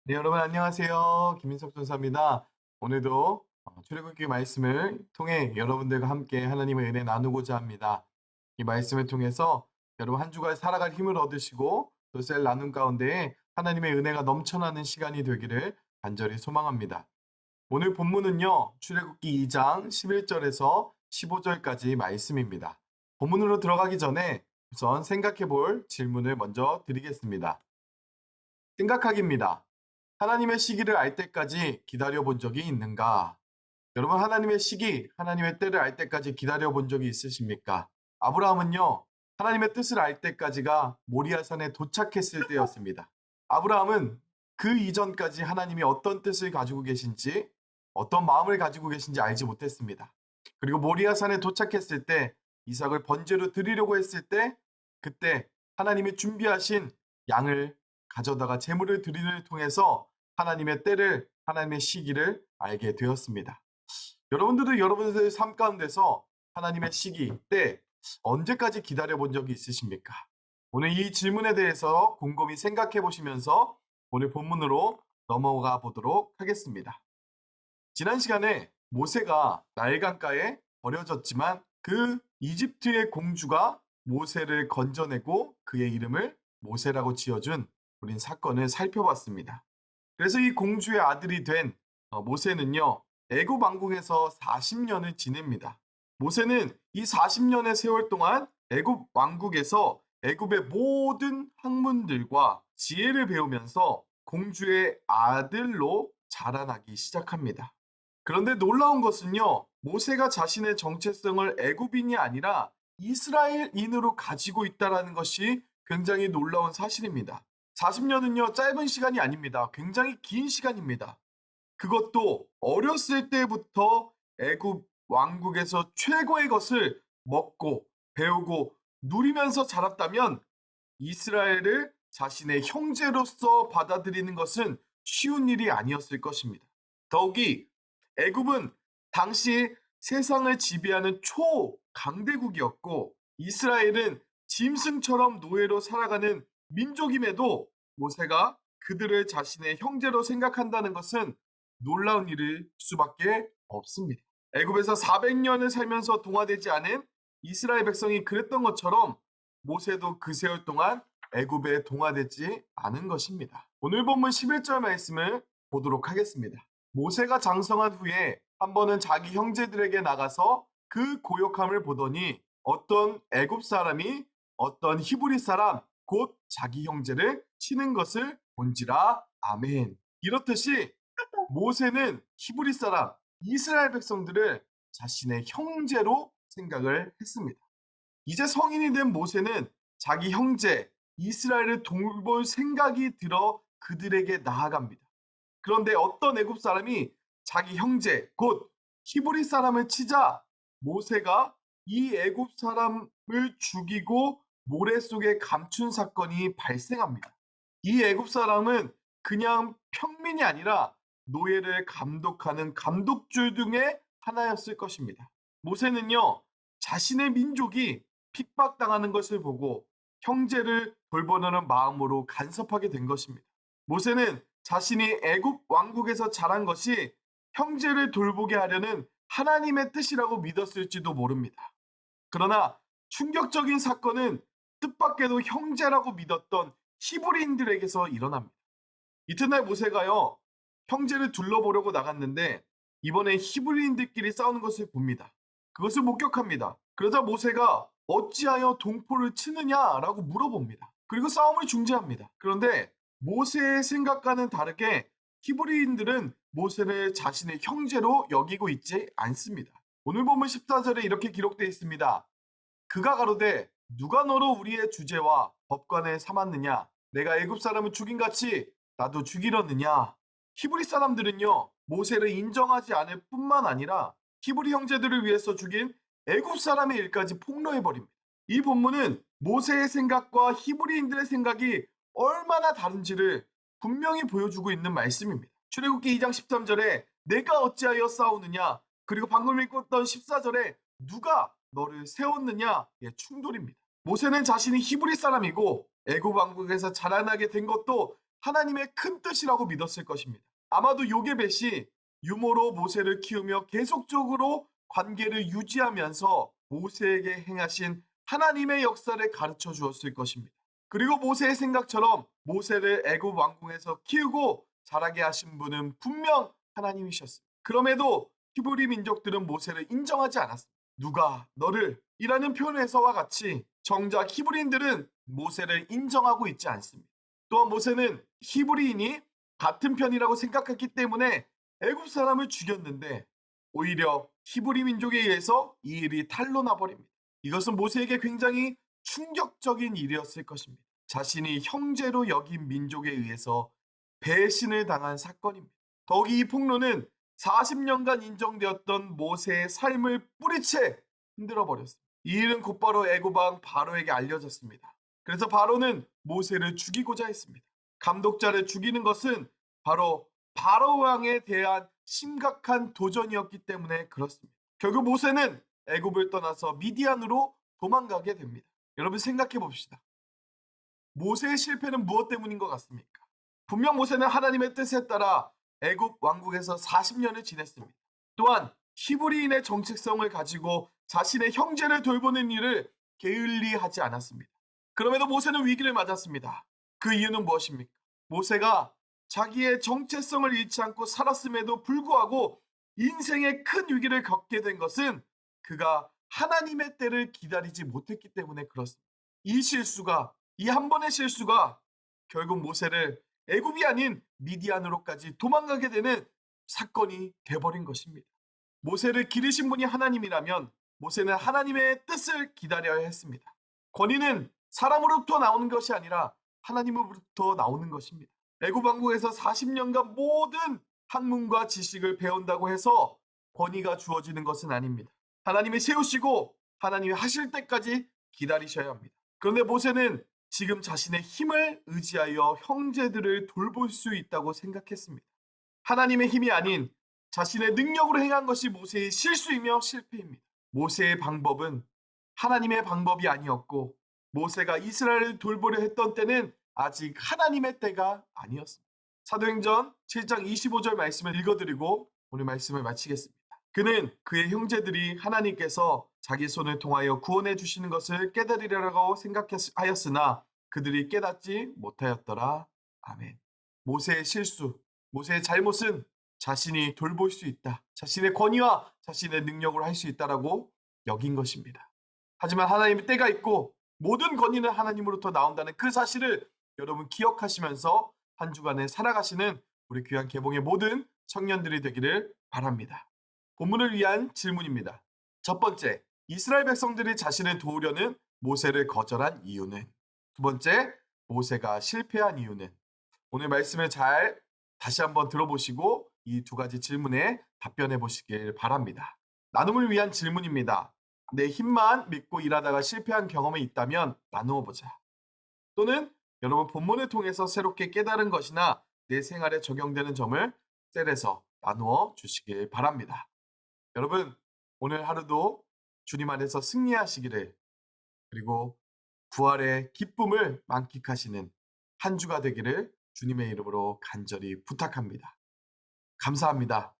네, 여러분 안녕하세요. 김민석 전사입니다. 오늘도 출애굽기 말씀을 통해 여러분들과 함께 하나님의 은혜 나누고자 합니다. 이 말씀을 통해서 여러분 한 주간 살아갈 힘을 얻으시고 또 셀 나눔 가운데에 하나님의 은혜가 넘쳐나는 시간이 되기를 간절히 소망합니다. 오늘 본문은요. 출애굽기 2장 11절에서 15절까지 말씀입니다. 본문으로 들어가기 전에 우선 생각해 볼 질문을 먼저 드리겠습니다. 생각하기입니다. 하나님의 시기를 알 때까지 기다려 본 적이 있는가? 여러분, 하나님의 시기, 하나님의 때를 알 때까지 기다려 본 적이 있으십니까? 아브라함은요, 하나님의 뜻을 알 때까지가 모리아산에 도착했을 때였습니다. 아브라함은 그 이전까지 하나님이 어떤 뜻을 가지고 계신지, 어떤 마음을 가지고 계신지 알지 못했습니다. 그리고 모리아산에 도착했을 때, 이삭을 번제로 드리려고 했을 때, 그때 하나님이 준비하신 양을 가져다가 제물을 드리를 통해서 하나님의 때를, 하나님의 시기를 알게 되었습니다. 여러분들도 여러분들의 삶 가운데서 하나님의 시기, 때, 언제까지 기다려 본 적이 있으십니까? 오늘 이 질문에 대해서 곰곰이 생각해 보시면서 오늘 본문으로 넘어가 보도록 하겠습니다. 지난 시간에 모세가 나일강가에 버려졌지만 그 이집트의 공주가 모세를 건져내고 그의 이름을 모세라고 지어준 우린 사건을 살펴봤습니다. 그래서 이 공주의 아들이 된 모세는요, 애굽 왕국에서 40년을 지냅니다. 모세는 이 40년의 세월 동안 애굽 왕국에서 애굽의 모든 학문들과 지혜를 배우면서 공주의 아들로 자라나기 시작합니다. 그런데 놀라운 것은요, 모세가 자신의 정체성을 애굽인이 아니라 이스라엘인으로 가지고 있다는 것이 굉장히 놀라운 사실입니다. 40년은요, 짧은 시간이 아닙니다. 굉장히 긴 시간입니다. 그것도 어렸을 때부터 애굽 왕국에서 최고의 것을 먹고 배우고 누리면서 자랐다면 이스라엘을 자신의 형제로서 받아들이는 것은 쉬운 일이 아니었을 것입니다. 더욱이 애굽은 당시 세상을 지배하는 초강대국이었고 이스라엘은 짐승처럼 노예로 살아가는 민족임에도 모세가 그들을 자신의 형제로 생각한다는 것은 놀라운 일일 수밖에 없습니다. 애굽에서 400년을 살면서 동화되지 않은 이스라엘 백성이 그랬던 것처럼 모세도 그 세월 동안 애굽에 동화되지 않은 것입니다. 오늘 본문 11절 말씀을 보도록 하겠습니다. 모세가 장성한 후에 한 번은 자기 형제들에게 나가서 그 고역함을 보더니 어떤 애굽 사람이 어떤 히브리 사람 곧 자기 형제를 치는 것을 본지라. 아멘. 이렇듯이 모세는 히브리 사람 이스라엘 백성들을 자신의 형제로 생각을 했습니다. 이제 성인이 된 모세는 자기 형제 이스라엘을 돌볼 생각이 들어 그들에게 나아갑니다. 그런데 어떤 애굽 사람이 자기 형제 곧 히브리 사람을 치자 모세가 이 애굽 사람을 죽이고 모래 속에 감춘 사건이 발생합니다. 이 애굽 사람은 그냥 평민이 아니라 노예를 감독하는 감독줄 중에 하나였을 것입니다. 모세는요, 자신의 민족이 핍박당하는 것을 보고 형제를 돌보려는 마음으로 간섭하게 된 것입니다. 모세는 자신이 애굽 왕국에서 자란 것이 형제를 돌보게 하려는 하나님의 뜻이라고 믿었을지도 모릅니다. 그러나 충격적인 사건은 뜻밖에도 형제라고 믿었던 히브리인들에게서 일어납니다. 이튿날 모세가요, 형제를 둘러보려고 나갔는데 이번에 히브리인들끼리 싸우는 것을 봅니다. 그것을 목격합니다. 그러자 모세가 어찌하여 동포를 치느냐라고 물어봅니다. 그리고 싸움을 중지합니다. 그런데 모세의 생각과는 다르게 히브리인들은 모세를 자신의 형제로 여기고 있지 않습니다. 오늘 보면 14절에 이렇게 기록되어 있습니다. 그가 가로되 누가 너로 우리의 주제와 법관을 삼았느냐? 내가 애굽 사람을 죽인 같이 나도 죽이려느냐? 히브리 사람들은요, 모세를 인정하지 않을 뿐만 아니라 히브리 형제들을 위해서 죽인 애굽 사람의 일까지 폭로해 버립니다. 이 본문은 모세의 생각과 히브리인들의 생각이 얼마나 다른지를 분명히 보여주고 있는 말씀입니다. 출애굽기 2장 13절에 내가 어찌하여 싸우느냐? 그리고 방금 읽었던 14절에 누가 너를 세웠느냐의 충돌입니다. 모세는 자신이 히브리 사람이고 애굽 왕국에서 자라나게 된 것도 하나님의 큰 뜻이라고 믿었을 것입니다. 아마도 요게벳이 유모로 모세를 키우며 계속적으로 관계를 유지하면서 모세에게 행하신 하나님의 역사를 가르쳐 주었을 것입니다. 그리고 모세의 생각처럼 모세를 애굽 왕궁에서 키우고 자라게 하신 분은 분명 하나님이셨습니다. 그럼에도 히브리 민족들은 모세를 인정하지 않았습니다. 누가 너를 이라는 표현에서와 같이 정작 히브리인들은 모세를 인정하고 있지 않습니다. 또한 모세는 히브리인이 같은 편이라고 생각했기 때문에 애굽 사람을 죽였는데 오히려 히브리 민족에 의해서 이 일이 탄로나 버립니다. 이것은 모세에게 굉장히 충격적인 일이었을 것입니다. 자신이 형제로 여긴 민족에 의해서 배신을 당한 사건입니다. 더욱이 이 폭로는 40년간 인정되었던 모세의 삶을 뿌리채 흔들어 버렸습니다. 이 일은 곧바로 애굽 왕 바로에게 알려졌습니다. 그래서 바로는 모세를 죽이고자 했습니다. 감독자를 죽이는 것은 바로 바로 왕에 대한 심각한 도전이었기 때문에 그렇습니다. 결국 모세는 애굽을 떠나서 미디안으로 도망가게 됩니다. 여러분 생각해 봅시다. 모세의 실패는 무엇 때문인 것 같습니까? 분명 모세는 하나님의 뜻에 따라 애굽 왕국에서 40년을 지냈습니다. 또한 히브리인의 정체성을 가지고 자신의 형제를 돌보는 일을 게을리하지 않았습니다. 그럼에도 모세는 위기를 맞았습니다. 그 이유는 무엇입니까? 모세가 자기의 정체성을 잃지 않고 살았음에도 불구하고 인생의 큰 위기를 겪게 된 것은 그가 하나님의 때를 기다리지 못했기 때문에 그렇습니다. 이 한 번의 실수가 결국 모세를 애굽이 아닌 미디안으로까지 도망가게 되는 사건이 돼버린 것입니다. 모세를 기르신 분이 하나님이라면 모세는 하나님의 뜻을 기다려야 했습니다. 권위는 사람으로부터 나오는 것이 아니라 하나님으로부터 나오는 것입니다. 애굽 왕국에서 40년간 모든 학문과 지식을 배운다고 해서 권위가 주어지는 것은 아닙니다. 하나님이 세우시고 하나님이 하실 때까지 기다리셔야 합니다. 그런데 모세는 지금 자신의 힘을 의지하여 형제들을 돌볼 수 있다고 생각했습니다. 하나님의 힘이 아닌 자신의 능력으로 행한 것이 모세의 실수이며 실패입니다. 모세의 방법은 하나님의 방법이 아니었고 모세가 이스라엘을 돌보려 했던 때는 아직 하나님의 때가 아니었습니다. 사도행전 7장 25절 말씀을 읽어드리고 오늘 말씀을 마치겠습니다. 그는 그의 형제들이 하나님께서 자기 손을 통하여 구원해 주시는 것을 깨달으려고 생각하였으나 그들이 깨닫지 못하였더라. 아멘. 모세의 실수, 모세의 잘못은 자신이 돌볼 수 있다. 자신의 권위와 자신의 능력으로 할 수 있다라고 여긴 것입니다. 하지만 하나님의 때가 있고 모든 권위는 하나님으로부터 나온다는 그 사실을 여러분 기억하시면서 한 주간을 살아가시는 우리 귀한 개봉의 모든 청년들이 되기를 바랍니다. 본문을 위한 질문입니다. 첫 번째, 이스라엘 백성들이 자신을 도우려는 모세를 거절한 이유는? 두 번째, 모세가 실패한 이유는? 오늘 말씀을 잘 다시 한번 들어보시고 이 두 가지 질문에 답변해 보시길 바랍니다. 나눔을 위한 질문입니다. 내 힘만 믿고 일하다가 실패한 경험이 있다면 나누어 보자. 또는 여러분 본문을 통해서 새롭게 깨달은 것이나 내 생활에 적용되는 점을 셀에서 나누어 주시길 바랍니다. 여러분 오늘 하루도 주님 안에서 승리하시기를 그리고 부활의 기쁨을 만끽하시는 한 주가 되기를 주님의 이름으로 간절히 부탁합니다. 감사합니다.